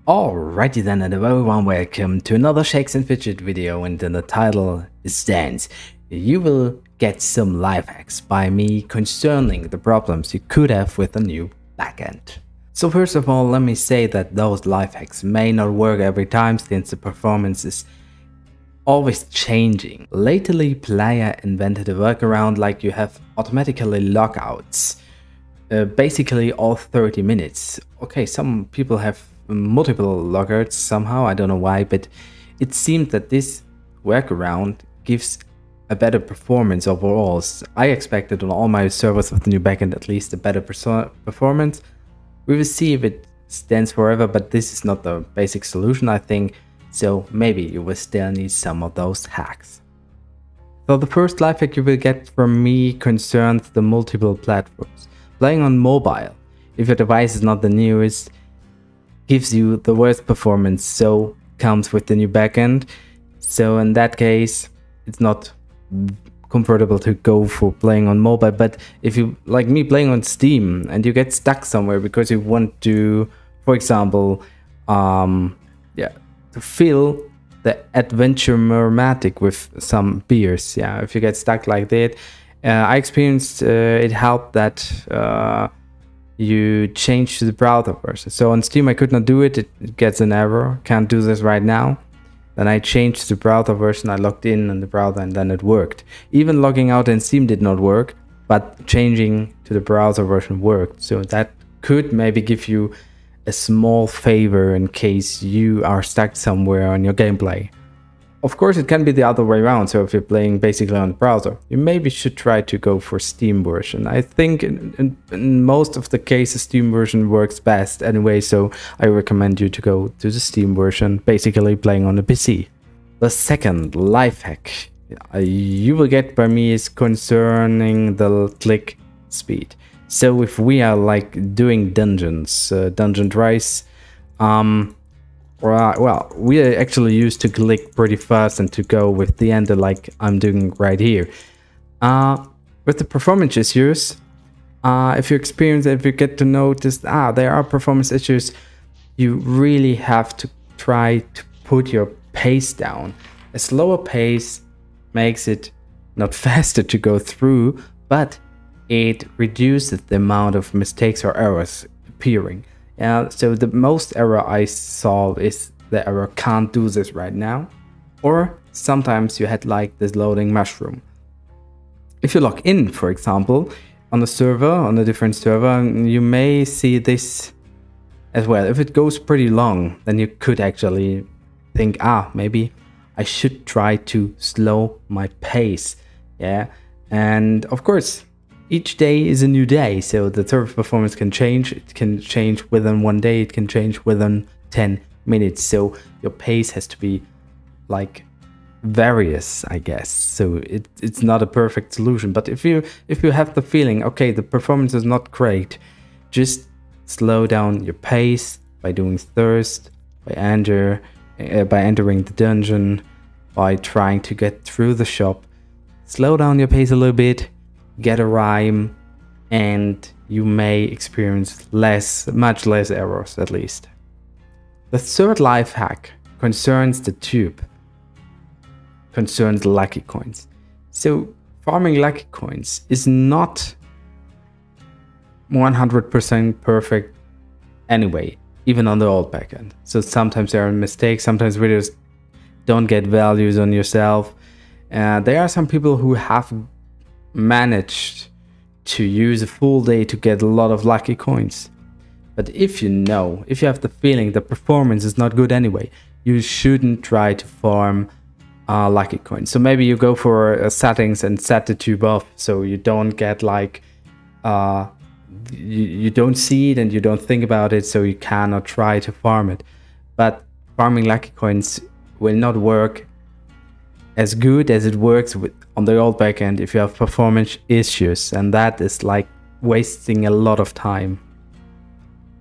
Alrighty then, and a very warm welcome to another Shakes and Fidget video, and in the title stands, you will get some life hacks by me concerning the problems you could have with a new backend. So first of all, let me say that those life hacks may not work every time since the performance is always changing. Lately, player invented a workaround like you have automatically logouts, basically all 30 minutes. Okay, some people have multiple logouts somehow, I don't know why, but it seems that this workaround gives a better performance overall. I expected on all my servers with the new backend at least a better performance. We will see if it stands forever, but this is not the basic solution, I think, so maybe you will still need some of those hacks. So the first life hack you will get from me concerns the multiple platforms. Playing on mobile, if your device is not the newest, gives you the worst performance, so comes with the new backend. So in that case, it's not comfortable to go for playing on mobile. But if you, like me, playing on Steam and you get stuck somewhere because you want to, for example, to fill the Adventure-Mermatic with some beers. Yeah, if you get stuck like that, I experienced it helped that you change to the browser version. So on Steam I could not do it, it gets an error, can't do this right now. Then I changed to the browser version, I logged in the browser and then it worked. Even logging out in Steam did not work, but changing to the browser version worked. So that could maybe give you a small favor in case you are stuck somewhere on your gameplay. Of course, it can be the other way around, so if you're playing basically on the browser, you maybe should try to go for Steam version. I think in most of the cases Steam version works best anyway, so I recommend you to go to the Steam version, basically playing on a PC. The second life hack you will get by me is concerning the click speed. So if we are like doing dungeons, dungeon tries, well, we are actually used to click pretty fast and to go with the ender like I'm doing right here. With the performance issues, if you get to notice there are performance issues, you really have to try to put your pace down. A slower pace makes it not faster to go through, but it reduces the amount of mistakes or errors appearing. So the most error I saw is the error can't do this right now, or sometimes you had like this loading mushroom. If you log in, for example, on a server, on a different server, you may see this as well. If it goes pretty long, then you could actually think, maybe I should try to slow my pace. Yeah, and of course, each day is a new day, so the server performance can change. It can change within one day, it can change within 10 minutes. So your pace has to be like various, I guess. So it's not a perfect solution. But if you have the feeling, okay, the performance is not great, just slow down your pace by doing thirst, by entering the dungeon, by trying to get through the shop. Slow down your pace a little bit. Get a rhyme, and you may experience much less errors at least. The third life hack concerns the tube, concerns lucky coins. So farming lucky coins is not 100% perfect anyway, even on the old backend. So sometimes there are mistakes, sometimes videos don't get values on yourself. There are some people who have managed to use a full day to get a lot of lucky coins. But if you have the feeling the performance is not good anyway, you shouldn't try to farm lucky coins. So maybe you go for settings and set the tube off, so you don't get like you don't see it and you don't think about it, so you cannot try to farm it. But farming lucky coins will not work as good as it works on the old backend if you have performance issues, and that is like wasting a lot of time.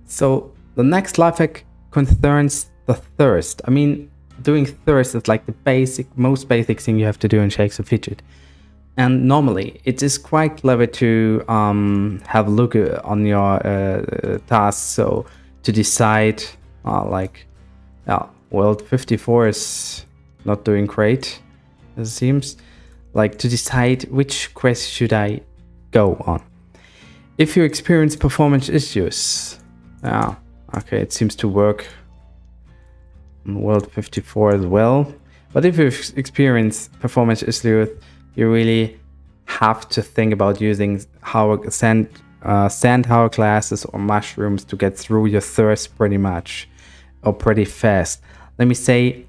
So the next life hack concerns the thirst. I mean, doing thirst is like the most basic thing you have to do in Shakes and Fidget. And normally it is quite clever to have a look on your tasks, so to decide like Yeah, World 54 is not doing great, as it seems. Like, to decide which quest should I go on. If you experience performance issues, okay, it seems to work on World 54 as well. But if you experience performance issues, you really have to think about using sand hourglasses or mushrooms to get through your thirst pretty much, or pretty fast. Let me say,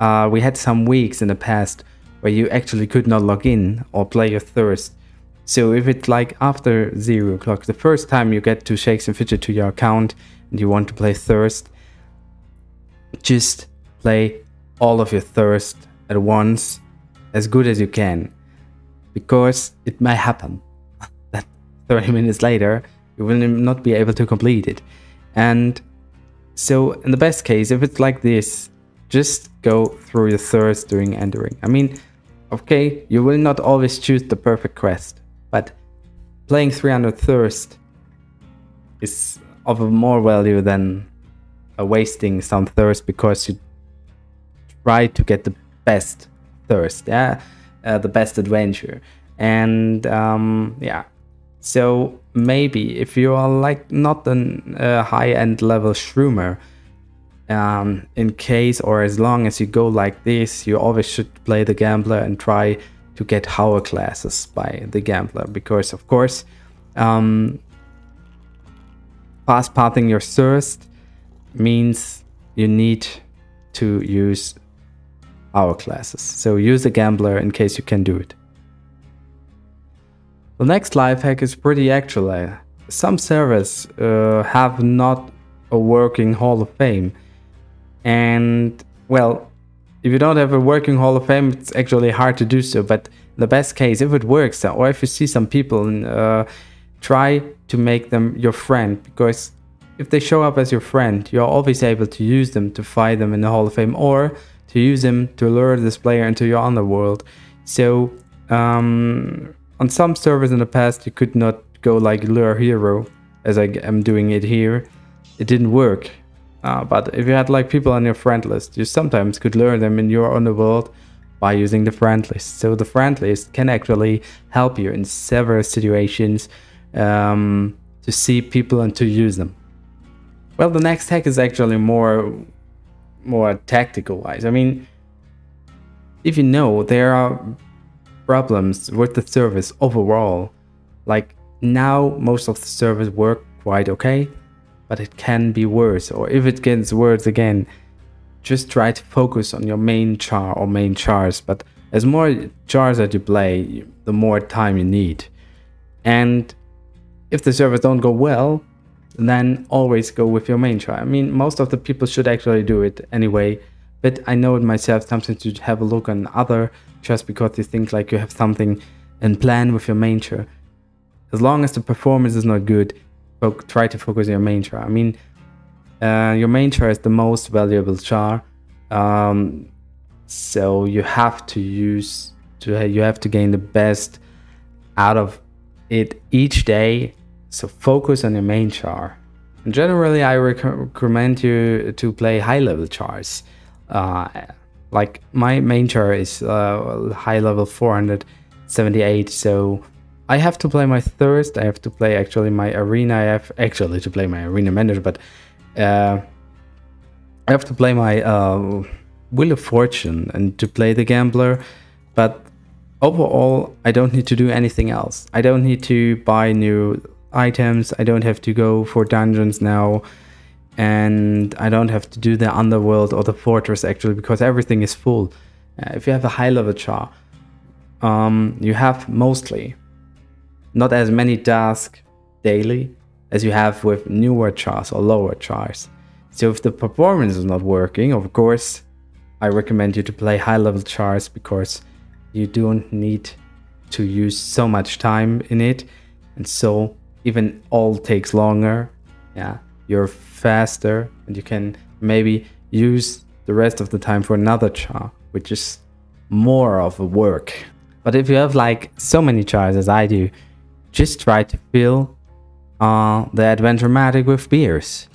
we had some weeks in the past where you actually could not log in or play your thirst. So if it's like after 0 o'clock, the first time you get to Shakes and Fidget to your account and you want to play thirst, just play all of your thirst at once, as good as you can, because it may happen that 30 minutes later you will not be able to complete it. And so in the best case, if it's like this, just go through your thirst during entering. I mean, okay, you will not always choose the perfect quest, but playing 300 thirst is of more value than wasting some thirst because you try to get the best thirst, the best adventure. And yeah, so maybe if you are like not a high-end level shroomer, in case or as long as you go like this, you always should play the gambler and try to get hourglasses by the gambler, because of course fast pathing your thirst means you need to use hourglasses. So use a gambler in case you can do it. The next life hack is pretty actual. Some servers have not a working Hall of Fame. And well, if you don't have a working Hall of Fame, it's actually hard to do so. But in the best case, if it works, or if you see some people, try to make them your friend, because if they show up as your friend, you're always able to use them to fight them in the Hall of Fame, or to use them to lure this player into your underworld. So on some servers in the past, you could not go like lure hero, as I am doing it here. It didn't work. But if you had like people on your friend list, you sometimes could lure them in your underworld by using the friend list. So the friend list can actually help you in several situations to see people and to use them. Well, the next hack is actually more tactical wise. I mean, if you know there are problems with the service overall, like now most of the servers work quite okay, but it can be worse. Or if it gets worse again, just try to focus on your main char or main chars. But as more chars that you play, the more time you need. And if the servers don't go well, then always go with your main char. I mean, most of the people should actually do it anyway, but I know it myself, sometimes you have a look on other chars because you think like you have something in plan with your main char. As long as the performance is not good, try to focus on your main char. I mean, your main char is the most valuable char, so you have to gain the best out of it each day. So focus on your main char. And generally, I recommend you to play high-level chars. Like my main char is high level 478, so I have to play my thirst. I have to play actually my arena. I have actually to play my arena manager, but I have to play my Wheel of Fortune and to play the gambler. But overall, I don't need to do anything else. I don't need to buy new items. I don't have to go for dungeons now, and I don't have to do the underworld or the fortress actually, because everything is full. If you have a high level char, you have mostly not as many tasks daily as you have with newer chars or lower chars. So if the performance is not working, of course, I recommend you to play high level chars, because you don't need to use so much time in it, and so even all takes longer. Yeah, you're faster, and you can maybe use the rest of the time for another char, which is more of a work. But if you have like so many chars as I do, just try to fill the adventure matic with beers.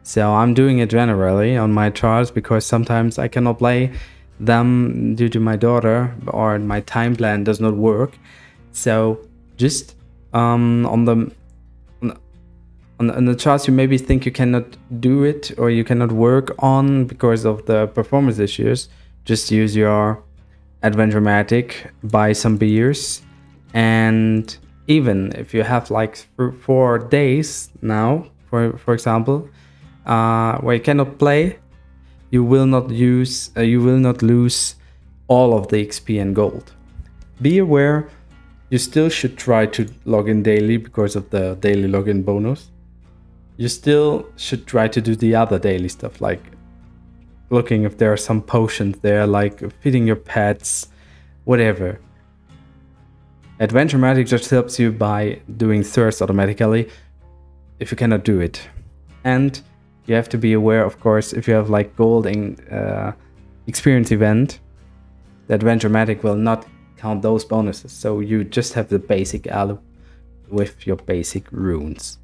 So I'm doing it generally on my chars because sometimes I cannot play them due to my daughter, or my time plan does not work. So just on the chars you maybe think you cannot do it or you cannot work on because of the performance issues, just use your Adventurematic, buy some beers, and even if you have like 4 days now, for example, where you cannot play, you will not lose all of the XP and gold. Be aware, you still should try to log in daily because of the daily login bonus. You still should try to do the other daily stuff, like looking if there are some potions there, like feeding your pets, whatever. Adventurematic just helps you by doing thirst automatically if you cannot do it. And you have to be aware, of course, if you have like gold in experience event, the Adventurematic will not count those bonuses. So you just have the basic elo with your basic runes.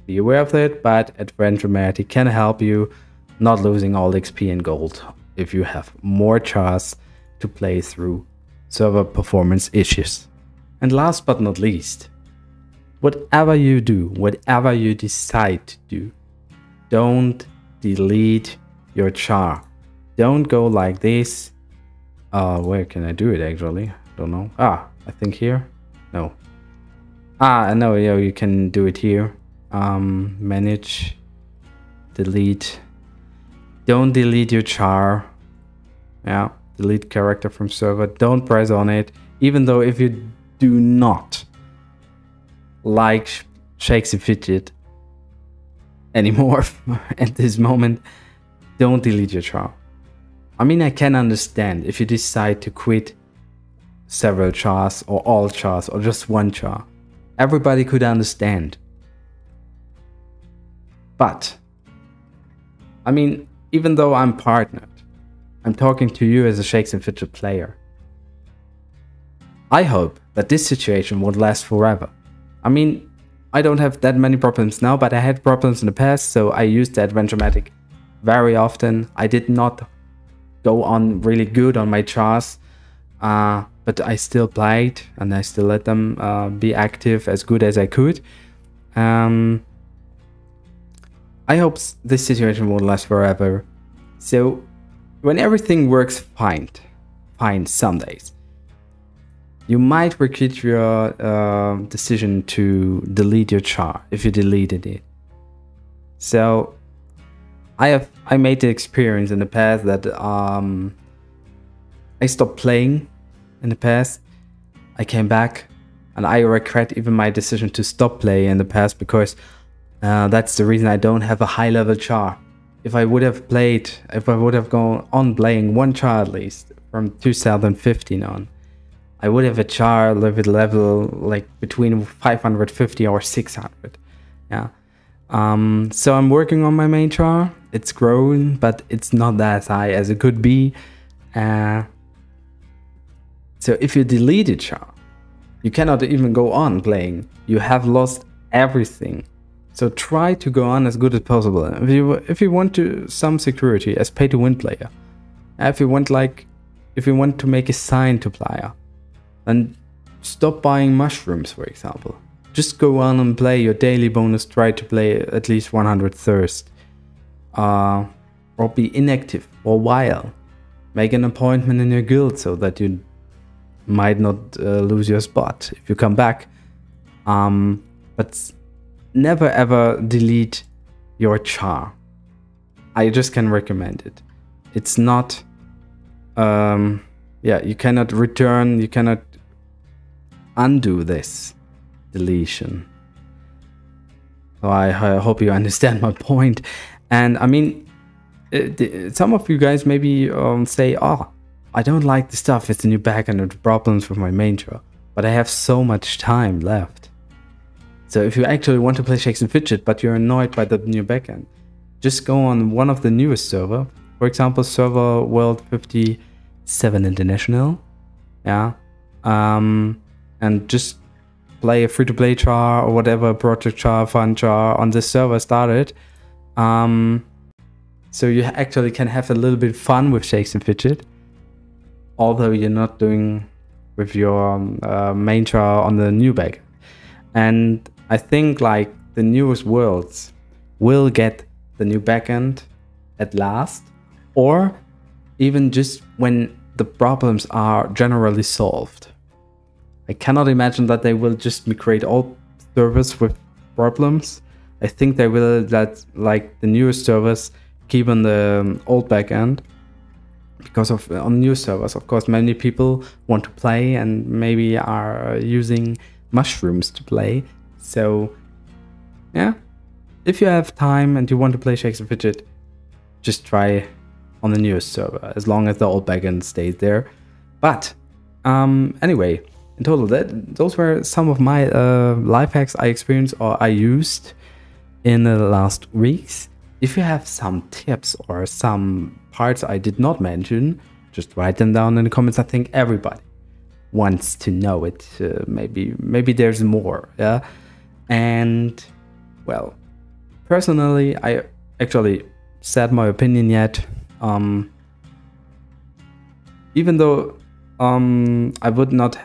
Be aware of it, but Adventurematic can help you not losing all XP and gold if you have more chars to play through server performance issues. And last but not least, whatever you do, whatever you decide to do, don't delete your char. Don't go like this. Where can I do it actually? Don't know. I think here. No. No, yeah, you can do it here. Manage, delete. Don't delete your char. Yeah, delete character from server. Don't press on it. Even though if you do not like Shakes and Fidget anymore at this moment, don't delete your char. I mean, I can understand if you decide to quit several chars or all chars or just one char. Everybody could understand. But, I mean, even though I'm partnered, I'm talking to you as a Shakes and Fidget player. I hope that this situation won't last forever. I mean, I don't have that many problems now, but I had problems in the past, so I used the Adventurematic very often. I did not go on really good on my chars, but I still played and I still let them be active as good as I could. I hope this situation won't last forever. So when everything works fine some days, you might regret your decision to delete your char if you deleted it. So I made the experience in the past that I stopped playing in the past. I came back and I regret even my decision to stop playing in the past because that's the reason I don't have a high level char. If I would have gone on playing one char at least from 2015 on, I would have a char with level like between 550 or 600. Yeah. So I'm working on my main char. It's growing, but it's not that high as it could be. So if you delete a char, you cannot even go on playing. You have lost everything. So try to go on as good as possible. If you want some security as pay-to-win player, if you want to make a sign to player, then stop buying mushrooms, for example. Just go on and play your daily bonus. Try to play at least 100 thirst, or be inactive for a while. Make an appointment in your guild so that you might not lose your spot if you come back. But never ever delete your char. I just can recommend it. It's not, yeah, you cannot return, you cannot undo this deletion. So I hope you understand my point. And I mean, some of you guys maybe say, oh, I don't like the stuff, it's a new backend and problems with my main char, but I have so much time left. So if you actually want to play Shakes and Fidget, but you're annoyed by the new backend, just go on one of the newest server, for example, server World 57 International, yeah, and just play a free-to-play char or whatever project char, fun char on this server started. So you actually can have a little bit fun with Shakes and Fidget, although you're not doing with your main char on the new back. And I think like the newest worlds will get the new backend at last, or even just when the problems are generally solved. I cannot imagine that they will just create all servers with problems. I think they will let like the newest servers keep on the old backend, because of on new servers, of course, many people want to play and maybe are using mushrooms to play. So yeah, if you have time and you want to play Shakes and Fidget, just try on the newest server, as long as the old backend stays there. But anyway, in total, those were some of my life hacks I experienced or I used in the last weeks. If you have some tips or some parts I did not mention, just write them down in the comments. I think everybody wants to know it. Maybe there's more, yeah. And well, personally, I actually said my opinion yet. Even though I would not,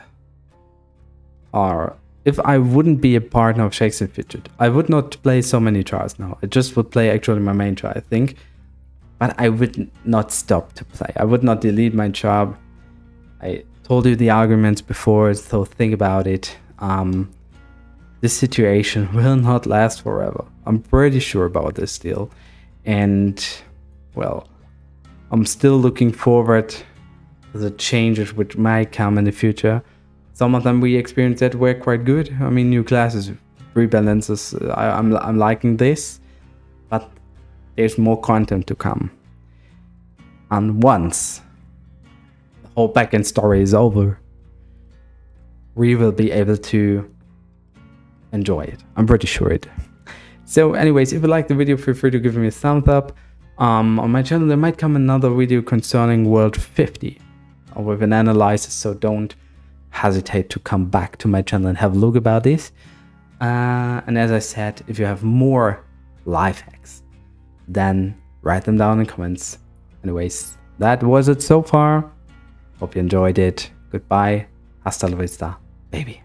or if I wouldn't be a partner of Shakes and Fidget, I would not play so many chars now. I just would play actually my main char, I think. But I would not stop to play. I would not delete my char. I told you the arguments before, so think about it. This situation will not last forever. I'm pretty sure about this deal. And, well, I'm still looking forward to the changes which might come in the future. Some of them we experienced that were quite good. I mean, new classes, rebalances. I'm liking this, but there's more content to come. And once the whole backend story is over, we will be able to enjoy it. I'm pretty sure it. So anyways, if you like the video, feel free to give me a thumbs up. On my channel there might come another video concerning World 50 with an analysis, so don't hesitate to come back to my channel and have a look about this. And as I said, if you have more life hacks, then write them down in comments. Anyways, that was it so far. Hope you enjoyed it. Goodbye. Hasta la vista, baby.